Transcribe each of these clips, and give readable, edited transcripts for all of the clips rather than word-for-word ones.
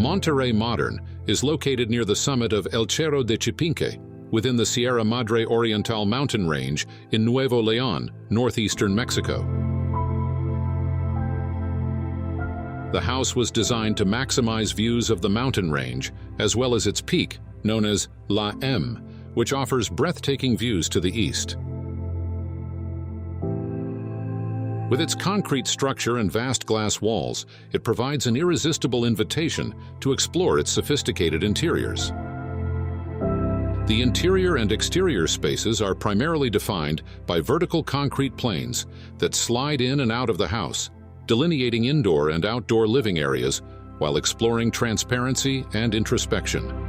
Monterrey Modern is located near the summit of El Cerro de Chipinque, within the Sierra Madre Oriental mountain range in Nuevo León, northeastern Mexico. The house was designed to maximize views of the mountain range, as well as its peak, known as La M, which offers breathtaking views to the east. With its concrete structure and vast glass walls, it provides an irresistible invitation to explore its sophisticated interiors. The interior and exterior spaces are primarily defined by vertical concrete planes that slide in and out of the house, delineating indoor and outdoor living areas while exploring transparency and introspection.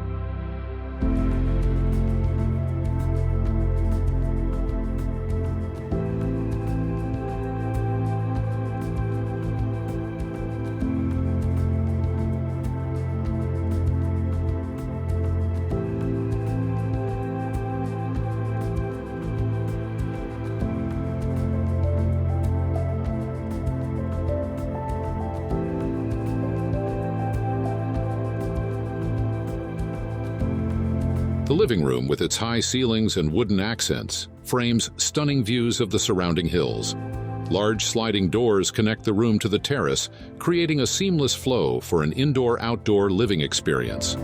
The living room, with its high ceilings and wooden accents, frames stunning views of the surrounding hills. Large sliding doors connect the room to the terrace, creating a seamless flow for an indoor-outdoor living experience.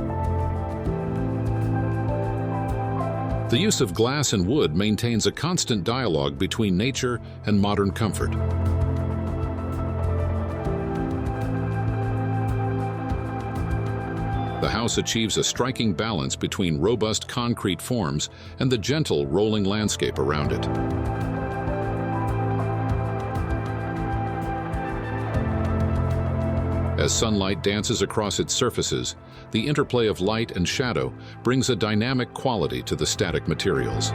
The use of glass and wood maintains a constant dialogue between nature and modern comfort. The house achieves a striking balance between robust concrete forms and the gentle rolling landscape around it. As sunlight dances across its surfaces, the interplay of light and shadow brings a dynamic quality to the static materials.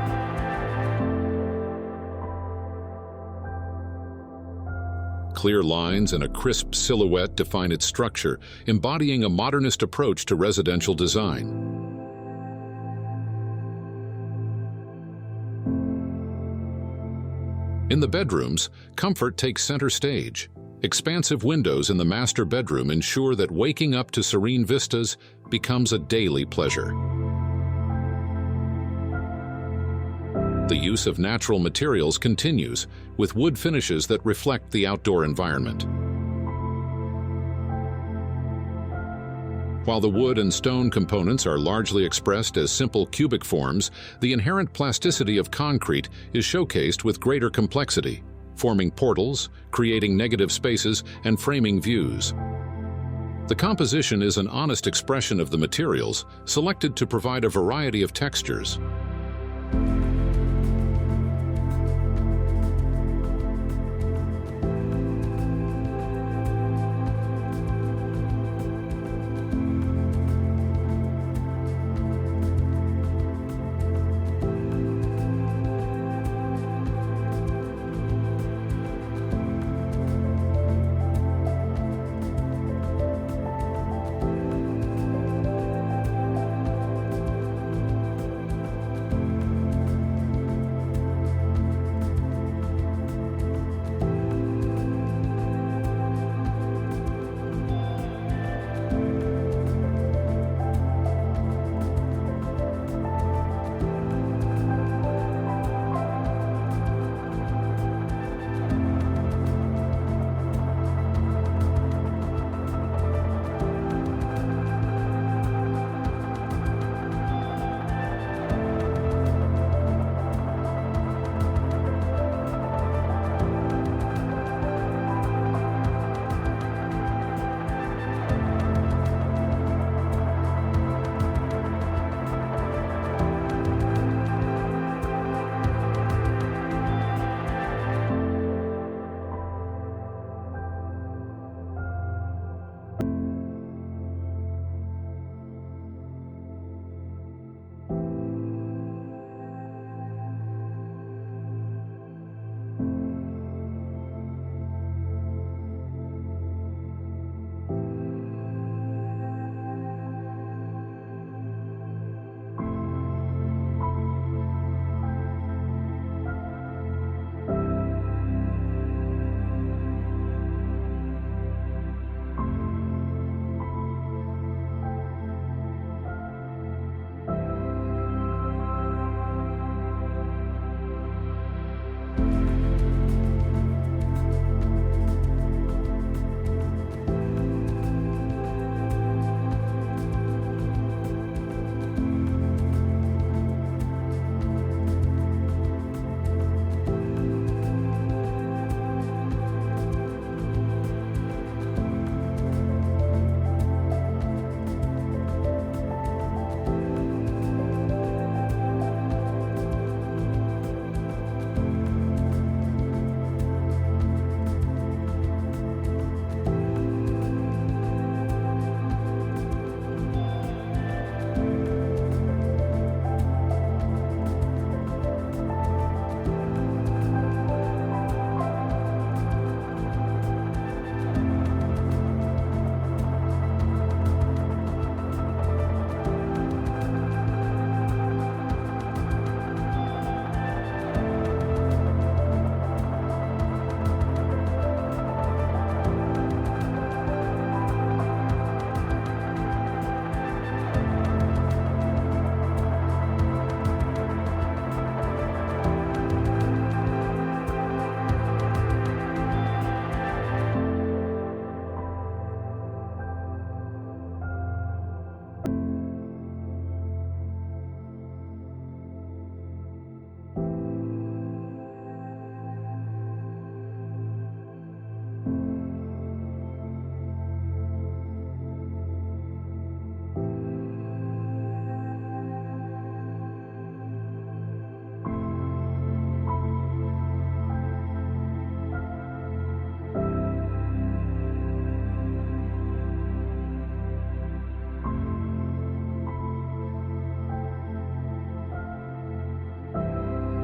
Clear lines and a crisp silhouette define its structure, embodying a modernist approach to residential design. In the bedrooms, comfort takes center stage. Expansive windows in the master bedroom ensure that waking up to serene vistas becomes a daily pleasure. The use of natural materials continues, with wood finishes that reflect the outdoor environment. While the wood and stone components are largely expressed as simple cubic forms, the inherent plasticity of concrete is showcased with greater complexity, forming portals, creating negative spaces, and framing views. The composition is an honest expression of the materials, selected to provide a variety of textures.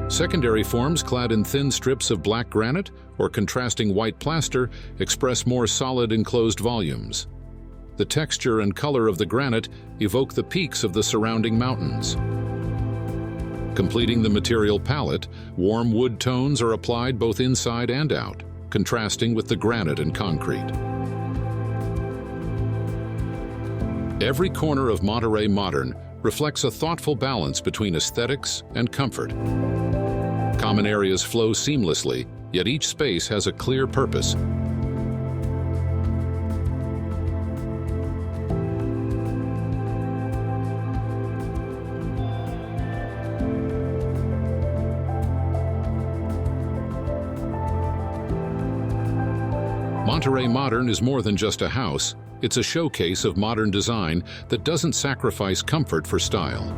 Secondary forms clad in thin strips of black granite or contrasting white plaster express more solid enclosed volumes. The texture and color of the granite evoke the peaks of the surrounding mountains. Completing the material palette, warm wood tones are applied both inside and out, contrasting with the granite and concrete. Every corner of Monterrey Modern reflects a thoughtful balance between aesthetics and comfort. Common areas flow seamlessly, yet each space has a clear purpose. Monterrey Modern is more than just a house. It's a showcase of modern design that doesn't sacrifice comfort for style.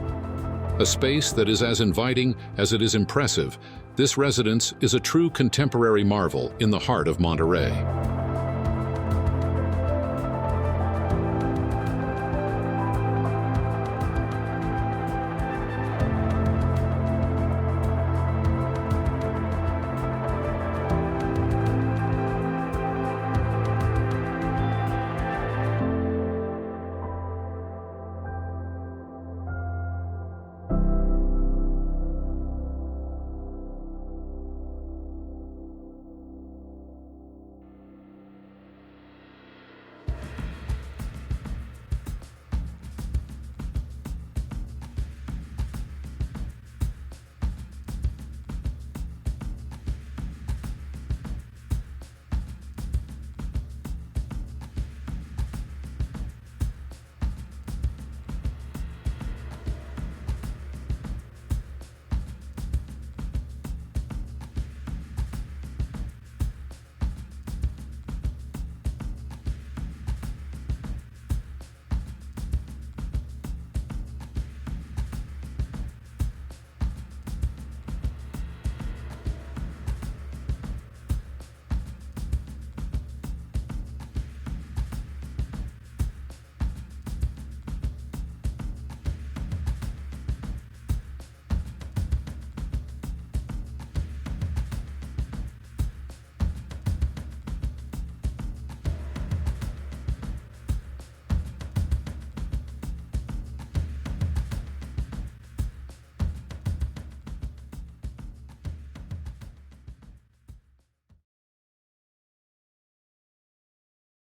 A space that is as inviting as it is impressive, this residence is a true contemporary marvel in the heart of Monterrey.